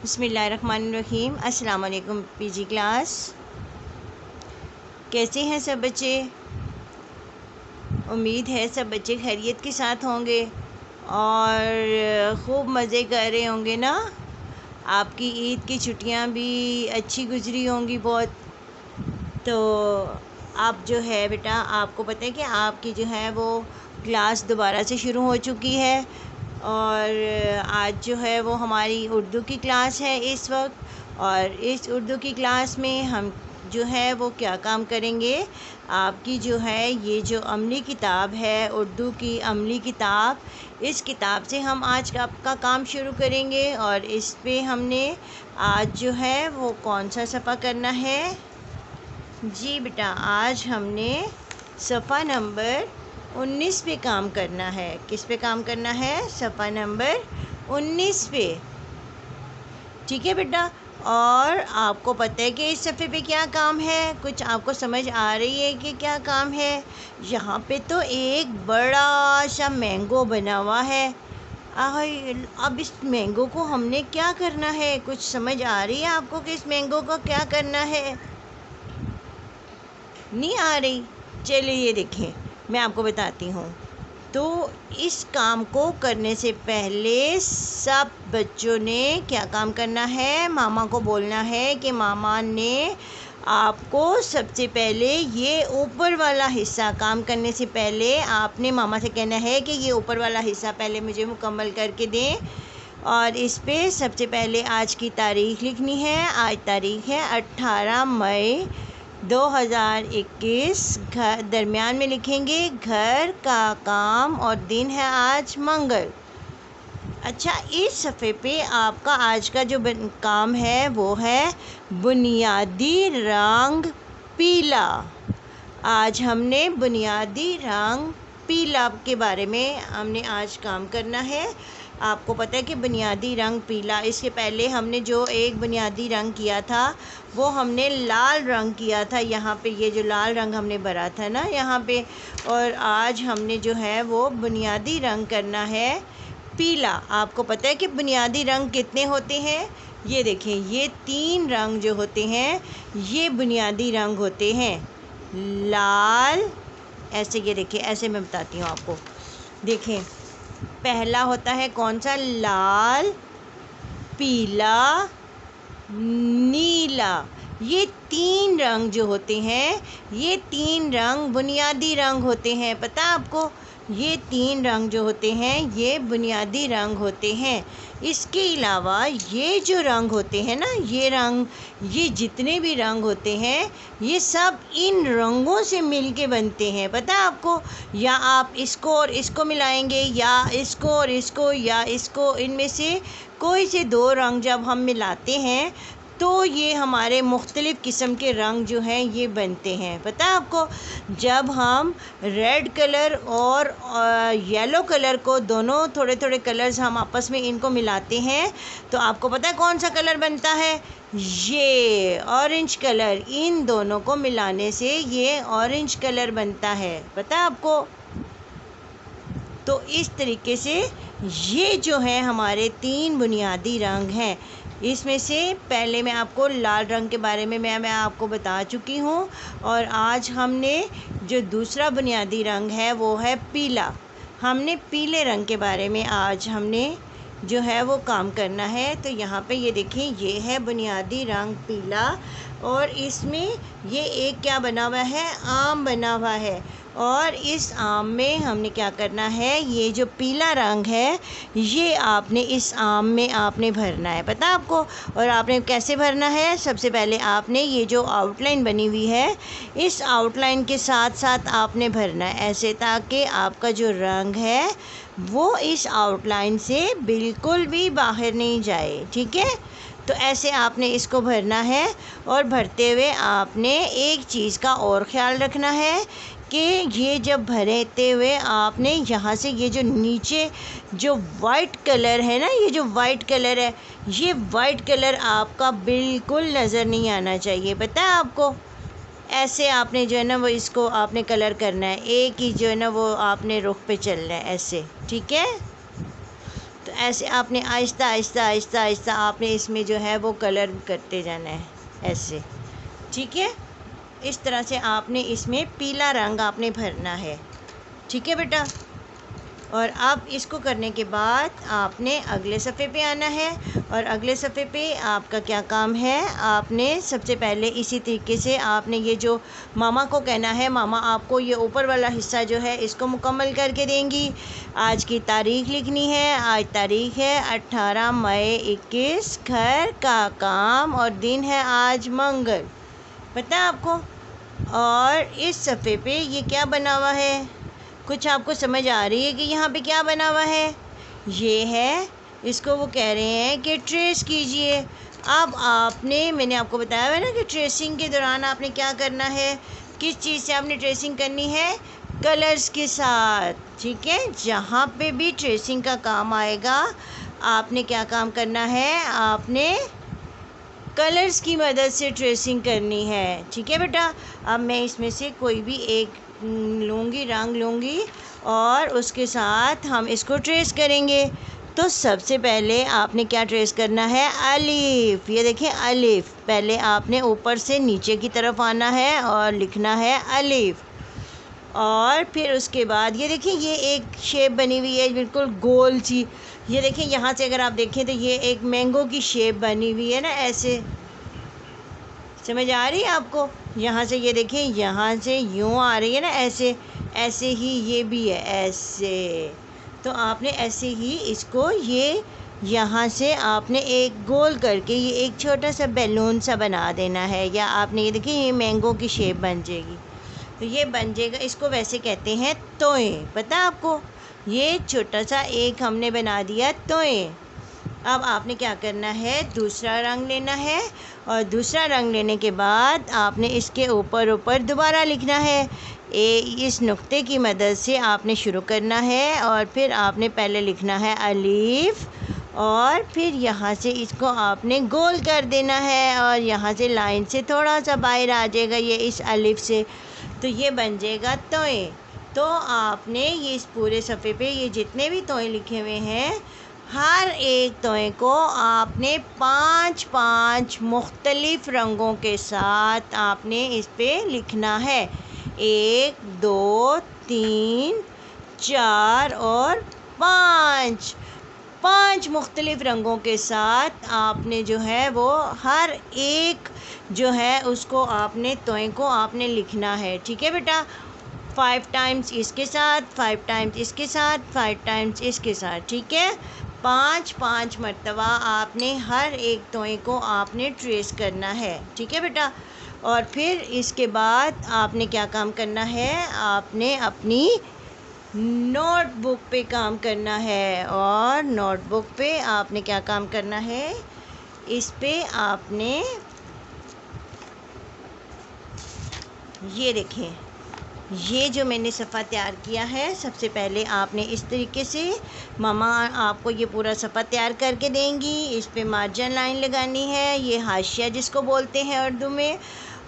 बिस्मिल्लाहिर्रहमानिर्रहीम। अस्सलाम वालेकुम पीजी क्लास। कैसे हैं सब बच्चे? उम्मीद है सब बच्चे खैरियत के साथ होंगे और ख़ूब मज़े कर रहे होंगे ना। आपकी ईद की छुट्टियां भी अच्छी गुजरी होंगी बहुत। तो आप जो है बेटा, आपको पता है कि आपकी जो है वो क्लास दोबारा से शुरू हो चुकी है और आज जो है वो हमारी उर्दू की क्लास है इस वक्त। और इस उर्दू की क्लास में हम जो है वो क्या काम करेंगे, आपकी जो है ये जो अमली किताब है, उर्दू की अमली किताब, इस किताब से हम आज का काम शुरू करेंगे। और इस पे हमने आज जो है वो कौन सा सफ़ा करना है? जी बेटा, आज हमने सफ़ा नंबर 19 पे काम करना है। किस पे काम करना है? सफ़ा नंबर 19 पे। ठीक है बेटा। और आपको पता है कि इस सफ़े पे क्या काम है? कुछ आपको समझ आ रही है कि क्या काम है? यहाँ पे तो एक बड़ा सा मैंगो बना हुआ है। अब इस मैंगो को हमने क्या करना है? कुछ समझ आ रही है आपको कि इस मैंगो को क्या करना है? नहीं आ रही? चलिए ये देखें, मैं आपको बताती हूँ। तो इस काम को करने से पहले सब बच्चों ने क्या काम करना है? मामा को बोलना है कि मामा ने आपको सबसे पहले ये ऊपर वाला हिस्सा, काम करने से पहले आपने मामा से कहना है कि ये ऊपर वाला हिस्सा पहले मुझे मुकम्मल करके दें। और इस पे सबसे पहले आज की तारीख़ लिखनी है। आज तारीख़ है 18 मई 2021। घर दरमियान में लिखेंगे घर का काम और दिन है आज मंगल। अच्छा, इस सफ़े पे आपका आज का जो काम है वो है बुनियादी रंग पीला। आज हमने बुनियादी रंग पीला के बारे में हमने आज काम करना है। आपको पता है कि बुनियादी रंग पीला, इसके पहले हमने जो एक बुनियादी रंग किया था वो हमने लाल रंग किया था। यहाँ पे ये जो लाल रंग हमने भरा था ना यहाँ पे। और आज हमने जो है वो बुनियादी रंग करना है पीला। आपको पता है कि बुनियादी रंग कितने होते हैं? ये देखें, ये 3 रंग जो होते हैं ये बुनियादी रंग होते हैं। लाल, ऐसे ये देखिए, ऐसे मैं बताती हूँ आपको। देखें, पहला होता है कौन सा? लाल, पीला, नीला। ये 3 रंग जो होते हैं ये 3 रंग बुनियादी रंग होते हैं। पता है आपको? ये 3 रंग जो होते हैं ये बुनियादी रंग होते हैं। इसके अलावा ये जो रंग होते हैं ना, ये रंग, ये जितने भी रंग होते हैं ये सब इन रंगों से मिलके बनते हैं। पता है आपको? या आप इसको और इसको मिलाएंगे, या इसको और इसको, या इसको, इनमें से कोई से 2 रंग जब हम मिलाते हैं तो ये हमारे मुख्तलिफ़ किस्म के रंग जो हैं ये बनते हैं। पता है आपको? जब हम रेड कलर और येलो कलर को, दोनों थोड़े थोड़े कलर्स हम आपस में इनको मिलाते हैं तो आपको पता है कौन सा कलर बनता है? ये ऑरेंज कलर। इन दोनों को मिलाने से ये ऑरेंज कलर बनता है। पता है आपको? तो इस तरीके से ये जो है हमारे 3 बुनियादी रंग हैं। इसमें से पहले मैं आपको लाल रंग के बारे में मैं आपको बता चुकी हूँ। और आज हमने जो दूसरा बुनियादी रंग है वो है पीला। हमने पीले रंग के बारे में आज हमने जो है वो काम करना है। तो यहाँ पे ये देखें, ये है बुनियादी रंग पीला और इसमें ये एक क्या बना हुआ है? आम बना हुआ है। और इस आम में हमने क्या करना है? ये जो पीला रंग है ये आपने इस आम में आपने भरना है। पता आपको? और आपने कैसे भरना है? सबसे पहले आपने ये जो आउटलाइन बनी हुई है इस आउटलाइन के साथ साथ आपने भरना है ऐसे, ताकि आपका जो रंग है वो इस आउटलाइन से बिल्कुल भी बाहर नहीं जाए। ठीक है? तो ऐसे आपने इसको भरना है। और भरते हुए आपने एक चीज़ का और ख़्याल रखना है कि ये जब भरते हुए आपने यहाँ से ये जो नीचे जो वाइट कलर है ना, ये जो वाइट कलर है, ये वाइट कलर आपका बिल्कुल नज़र नहीं आना चाहिए। पता है आपको? ऐसे आपने जो है ना वो इसको आपने कलर करना है, एक ही जो है ना वो आपने रुख पे चलना है ऐसे। ठीक है? तो ऐसे आपने आहिस्ता आहिस्ता आहिस्ता आहिस्ता आपने इसमें जो है वो कलर करते जाना है ऐसे, ठीक है। इस तरह से आपने इसमें पीला रंग आपने भरना है, ठीक है बेटा। और अब इसको करने के बाद आपने अगले सफ़े पे आना है। और अगले सफ़े पे आपका क्या काम है, आपने सबसे पहले इसी तरीके से आपने ये जो मामा को कहना है, मामा आपको ये ऊपर वाला हिस्सा जो है इसको मुकम्मल करके देंगी। आज की तारीख़ लिखनी है। आज तारीख़ है 18 मई 21, घर का काम और दिन है आज मंगल, पता है आपको। और इस सफ़े पे ये क्या बना हुआ है, कुछ आपको समझ आ रही है कि यहाँ पे क्या बना हुआ है? ये है, इसको वो कह रहे हैं कि ट्रेस कीजिए। अब आपने, मैंने आपको बताया हुआ है ना कि ट्रेसिंग के दौरान आपने क्या करना है, किस चीज़ से आपने ट्रेसिंग करनी है, कलर्स के साथ, ठीक है। जहाँ पे भी ट्रेसिंग का काम आएगा आपने क्या काम करना है, आपने कलर्स की मदद से ट्रेसिंग करनी है, ठीक है बेटा। अब मैं इसमें से कोई भी एक लूँगी, रंग लूँगी और उसके साथ हम इसको ट्रेस करेंगे। तो सबसे पहले आपने क्या ट्रेस करना है, अलिफ। ये देखिए अलिफ, पहले आपने ऊपर से नीचे की तरफ आना है और लिखना है अलिफ। और फिर उसके बाद ये देखिए ये एक शेप बनी हुई है बिल्कुल गोल सी। ये देखिए यहाँ से अगर आप देखें तो ये एक मैंगो की शेप बनी हुई है ना, ऐसे समझ आ रही है आपको। यहाँ से ये देखिए, यहाँ से यूँ आ रही है ना, ऐसे ऐसे ही ये भी है ऐसे। तो आपने ऐसे ही इसको ये यहाँ से आपने एक गोल करके ये एक छोटा सा बैलून सा बना देना है। या आपने ये देखिए ये मैंगो की शेप बन जाएगी, तो ये बन जाएगा। इसको वैसे कहते हैं तोए, पता है आपको। ये छोटा सा एक हमने बना दिया तोए। अब आपने क्या करना है, दूसरा रंग लेना है और दूसरा रंग लेने के बाद आपने इसके ऊपर ऊपर दोबारा लिखना है। इस नुक्ते की मदद से आपने शुरू करना है और फिर आपने पहले लिखना है अलीफ और फिर यहाँ से इसको आपने गोल कर देना है और यहाँ से लाइन से थोड़ा सा बाहर आ जाएगा ये इस अलीफ से, तो ये बन जाएगा तोए। तो आपने ये इस पूरे सफ़े पे ये जितने भी तोए लिखे हुए हैं, हर एक तोए को आपने 5-5 मुख्तलिफ रंगों के साथ आपने इस पे लिखना है। 1 2 3 4 और 5 मुख्तलिफ रंगों के साथ आपने जो है वो हर एक जो है उसको आपने तोए को आपने लिखना है, ठीक है बेटा। 5 टाइम्स इसके साथ, 5 टाइम्स इसके साथ, 5 टाइम्स इसके साथ, ठीक है। 5-5 मरतबा आपने हर एक तोए को आपने ट्रेस करना है, ठीक है बेटा। और फिर इसके बाद आपने क्या काम करना है, आपने अपनी नोटबुक पे काम करना है। और नोटबुक पे आपने क्या काम करना है, इस पे आपने ये देखें, ये जो मैंने सफ़ा तैयार किया है, सबसे पहले आपने इस तरीके से, मामा आपको ये पूरा सफ़ा तैयार करके देंगी। इस पे मार्जिन लाइन लगानी है, ये हाशिया जिसको बोलते हैं उर्दू में।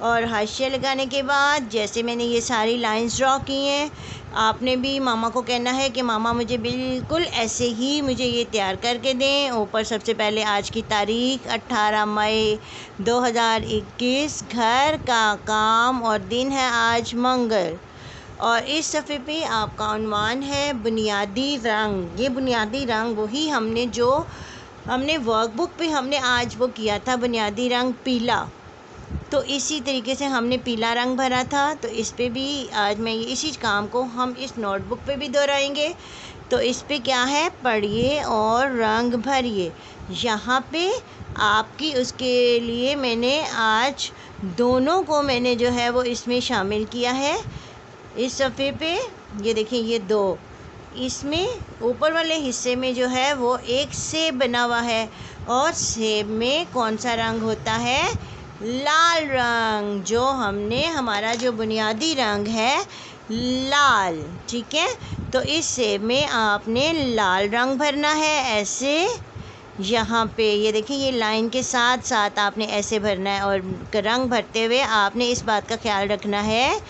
और हाशिया लगाने के बाद जैसे मैंने ये सारी लाइंस ड्रॉ की हैं, आपने भी मामा को कहना है कि मामा मुझे बिल्कुल ऐसे ही मुझे ये तैयार करके दें। ऊपर सबसे पहले आज की तारीख़ 18 मई 2021, घर का काम और दिन है आज मंगल। और इस सफ़े पे आपका उन्वान है बुनियादी रंग। ये बुनियादी रंग वही हमने जो हमने वर्कबुक पे हमने आज वो किया था, बुनियादी रंग पीला। तो इसी तरीके से हमने पीला रंग भरा था, तो इस पे भी आज मैं इसी काम को हम इस नोटबुक पे भी दोहराएंगे। तो इस पे क्या है, पढ़िए और रंग भरिए। यहाँ पे आपकी उसके लिए मैंने आज दोनों को मैंने जो है वो इसमें शामिल किया है। इस सफ़े पे ये देखिए ये 2, इसमें ऊपर वाले हिस्से में जो है वो एक सेब बना हुआ है। और सेब में कौन सा रंग होता है, लाल रंग, जो हमने हमारा जो बुनियादी रंग है लाल, ठीक है। तो इस सेब में आपने लाल रंग भरना है ऐसे। यहाँ पे ये देखिए ये लाइन के साथ साथ आपने ऐसे भरना है। और रंग भरते हुए आपने इस बात का ख्याल रखना है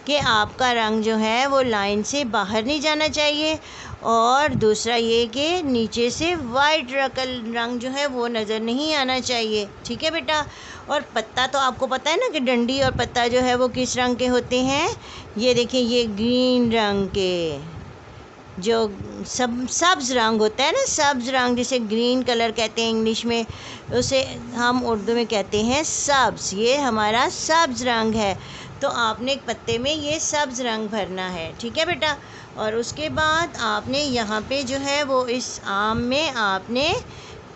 कि आपका रंग जो है वो लाइन से बाहर नहीं जाना चाहिए और दूसरा ये कि नीचे से वाइट रंग जो है वो नज़र नहीं आना चाहिए। ठीक है बेटा। और पत्ता तो आपको पता है ना कि डंडी और पत्ता जो है वो किस रंग के होते हैं। ये देखिए, ये ग्रीन रंग के, जो सब्ज़ रंग होता है ना, सब्ज़ रंग, जिसे ग्रीन कलर कहते हैं इंग्लिश में, उसे हम उर्दू में कहते हैं सब्ज़। ये हमारा सब्ज़ रंग है। तो आपने एक पत्ते में ये सब्ज़ रंग भरना है। ठीक है बेटा। और उसके बाद आपने यहाँ पे जो है वो इस आम में आपने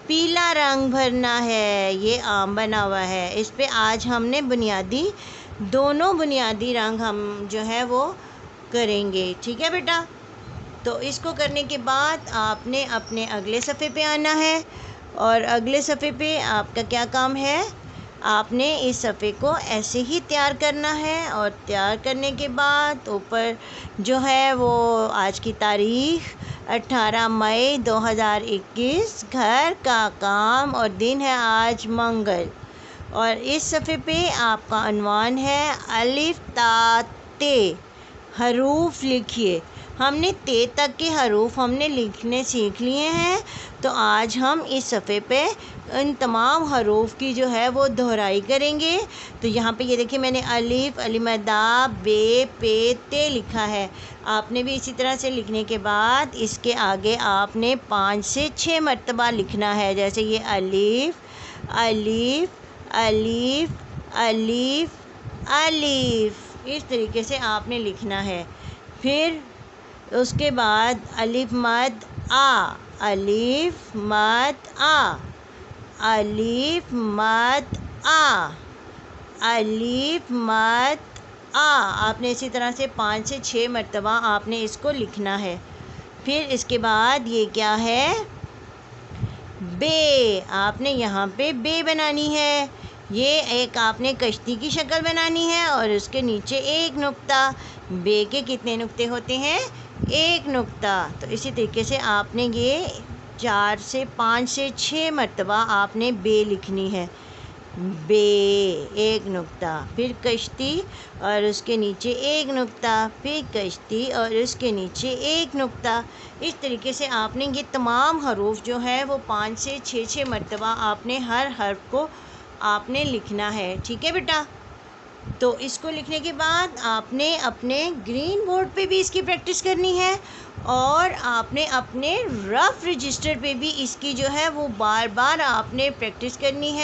पीला रंग भरना है। ये आम बना हुआ है, इस पे आज हमने दोनों बुनियादी रंग हम जो है वो करेंगे। ठीक है बेटा। तो इसको करने के बाद आपने अपने अगले सफ़े पे आना है। और अगले सफ़े पे आपका क्या काम है, आपने इस सफ़े को ऐसे ही तैयार करना है। और तैयार करने के बाद ऊपर जो है वो आज की तारीख़ 18 मई 2021, घर का काम, और दिन है आज मंगल। और इस सफ़े पे आपका अनवान है अलिफ ता ते, हरूफ लिखिए। हमने ते तक के हरूफ हमने लिखने सीख लिए हैं। तो आज हम इस सफ़े पे इन तमाम हरूफ की जो है वो दोहराई करेंगे। तो यहाँ पे ये देखिए, मैंने अलिफ, अलिमदा, बे, पे, ते लिखा है। आपने भी इसी तरह से लिखने के बाद इसके आगे आपने 5 से 6 मरतबा लिखना है। जैसे ये अलिफ, अलिफ, अलिफ, अलिफ, अलिफ, इस तरीके से आपने लिखना है। फिर उसके बाद अलिफ मद आ, अलिफ मद आ, अलिफ मद आ, अलिफ मद आ। आपने इसी तरह से 5 से 6 मरतबा आपने इसको लिखना है। फिर इसके बाद ये क्या है, बे। आपने यहाँ पे बे बनानी है। ये एक आपने कश्ती की शक्ल बनानी है और उसके नीचे एक नुक्ता। बे के कितने नुक्ते होते हैं, एक नुक्ता। तो इसी तरीके से आपने ये 4 से 5 से 6 मरतबा आपने बे लिखनी है। बे, एक नुक्ता, फिर कश्ती और उसके नीचे एक नुक्ता, फिर कश्ती और उसके नीचे एक नुक्ता। इस तरीके से आपने ये तमाम हरूफ जो है वो 5 से 6 मरतबा आपने हर हर्फ को आपने लिखना है। ठीक है बेटा। तो इसको लिखने के बाद आपने अपने ग्रीन बोर्ड पे भी इसकी प्रैक्टिस करनी है और आपने अपने रफ़ रजिस्टर पे भी इसकी जो है वो बार बार आपने प्रैक्टिस करनी है।